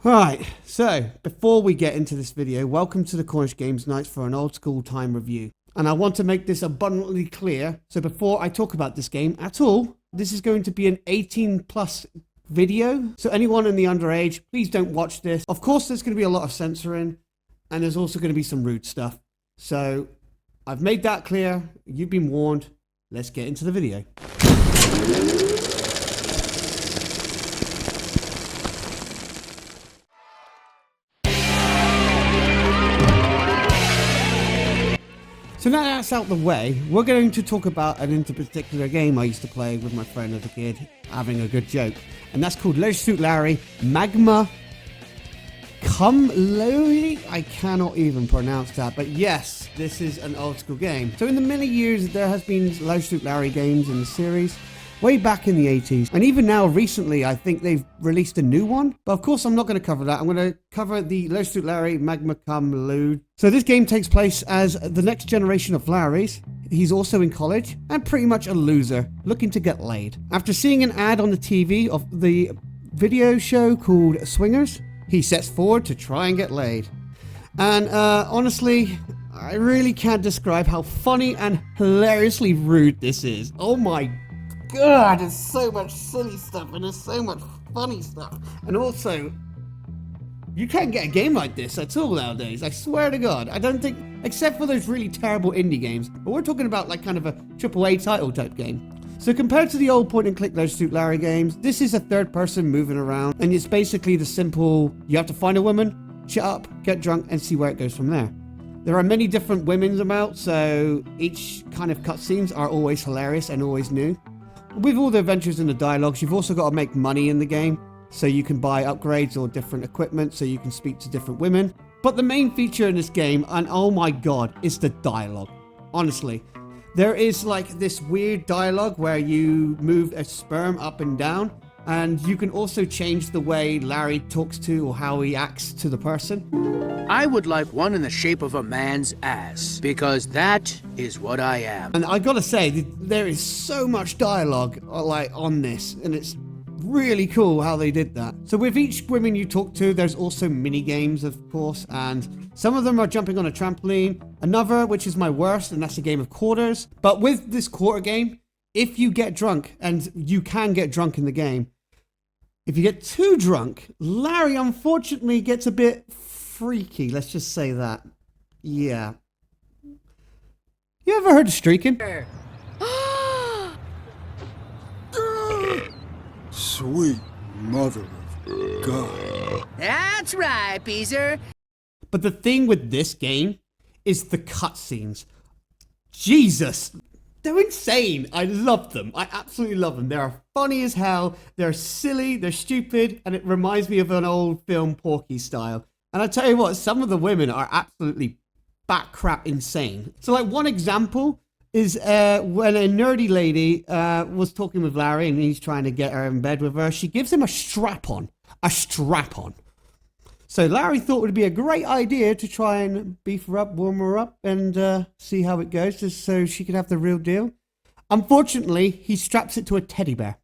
Alright, so before we get into this video, welcome to the Cornish Games Nights for an old school time review. And I want to make this abundantly clear, so before I talk about this game at all, this is going to be an 18 plus video. So anyone in the underage, please don't watch this. Of course there's going to be a lot of censoring, and there's also going to be some rude stuff. So I've made that clear, you've been warned, let's get into the video. So now that's out the way, we're going to talk about an particular game I used to play with my friend as a kid, having a good joke. And that's called Leisure Suit Larry Magna Cum Laude? I cannot even pronounce that, but yes, this is an old school game. So in the many years there has been Leisure Suit Larry games in the series, way back in the 80s. And even now, recently, I think they've released a new one. But of course, I'm not going to cover that. I'm going to cover the Leisure Suit Larry Magna Cum Laude. So this game takes place as the next generation of Larrys. He's also in college and pretty much a loser, looking to get laid. After seeing an ad on the TV of the video show called Swingers, he sets forward to try and get laid. And honestly, I really can't describe how funny and hilariously rude this is. Oh my God, there's so much silly stuff and there's so much funny stuff. And also, you can't get a game like this at all nowadays. I swear to God. I don't think, except for those really terrible indie games. But we're talking about like kind of a AAA title type game. So compared to the old point and click Leisure Suit Larry games, this is a third person moving around. And it's basically the simple, you have to find a woman, shut up, get drunk, and see where it goes from there. There are many different women about, so each kind of cutscenes are always hilarious and always new. With all the adventures and the dialogues, you've also got to make money in the game, so you can buy upgrades or different equipment, so you can speak to different women. But the main feature in this game, and oh my God, is the dialogue. Honestly, there is like this weird dialogue where you move a sperm up and down, and you can also change the way Larry talks to or how he acts to the person. I would like one in the shape of a man's ass, because that is what I am. And I gotta say, there is so much dialogue like on this, and it's really cool how they did that. So with each woman you talk to, there's also mini games, of course, and some of them are jumping on a trampoline. Another, which is my worst, and that's a game of quarters. But with this quarter game, if you get drunk, and you can get drunk in the game, if you get too drunk, Larry unfortunately gets a bit freaky, let's just say that. Yeah. You ever heard of streaking? Sweet mother of God. That's right, Beezer. But the thing with this game is the cutscenes. Jesus! They're insane. I love them. I absolutely love them. They are funny as hell. They're silly, they're stupid, and it reminds me of an old film, Porky style. And I tell you what, some of the women are absolutely bat crap insane. So like one example is when a nerdy lady was talking with Larry and he's trying to get her in bed with her, she gives him a strap-on. A strap-on. So Larry thought it would be a great idea to try and beef her up, warm her up, and see how it goes, just so she could have the real deal. Unfortunately, he straps it to a teddy bear.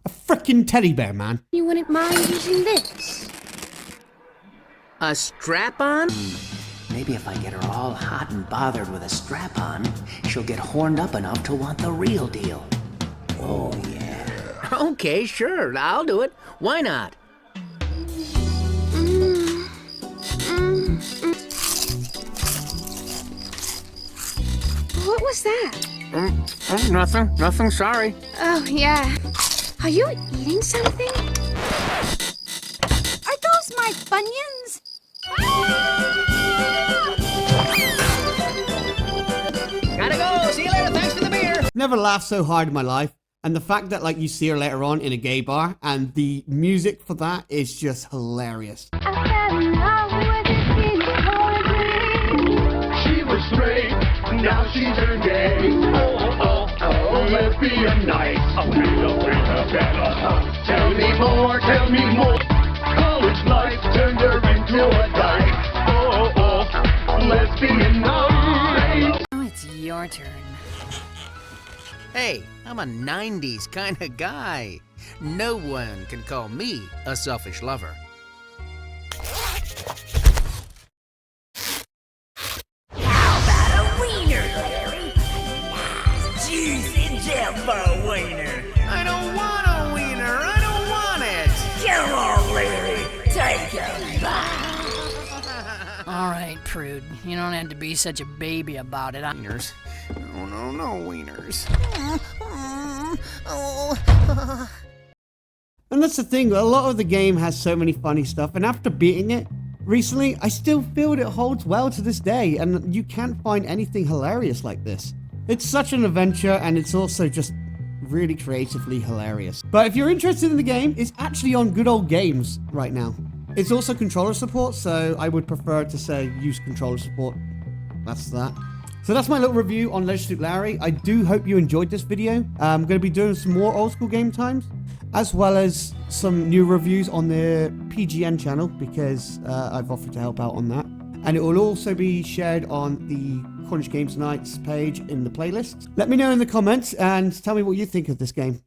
A frickin' teddy bear, man. You wouldn't mind using this? A strap-on? Maybe if I get her all hot and bothered with a strap-on, she'll get horned up enough to want the real deal. Oh, yeah. Okay, sure, I'll do it. Why not? What was that? Nothing, sorry. Oh, yeah. Are you eating something? Are those my bunions? Gotta go. See you later. Thanks for the beer. Never laughed so hard in my life. And the fact that like you see her later on in a gay bar and the music for that is just hilarious. She was straight, now she's turned gay. Oh, lesbian night. Tell me more, tell me more. College life turned her into a dyke. Oh, lesbian night. Oh, it's your turn. Hey, I'm a 90s kind of guy. No one can call me a selfish lover. All right, Prude. You don't have to be such a baby about it. Wieners. Oh, no, wieners. And that's the thing, a lot of the game has so many funny stuff, and after beating it recently, I still feel that it holds well to this day, and you can't find anything hilarious like this. It's such an adventure, and it's also just really creatively hilarious. But if you're interested in the game, it's actually on Good Old Games right now. It's also controller support, so I would prefer to say use controller support. That's that. So that's my little review on Leisure Suit Larry. I do hope you enjoyed this video. I'm going to be doing some more old school game times, as well as some new reviews on the PGN channel, because I've offered to help out on that. And it will also be shared on the Cornish Games Nights page in the playlist. Let me know in the comments and tell me what you think of this game.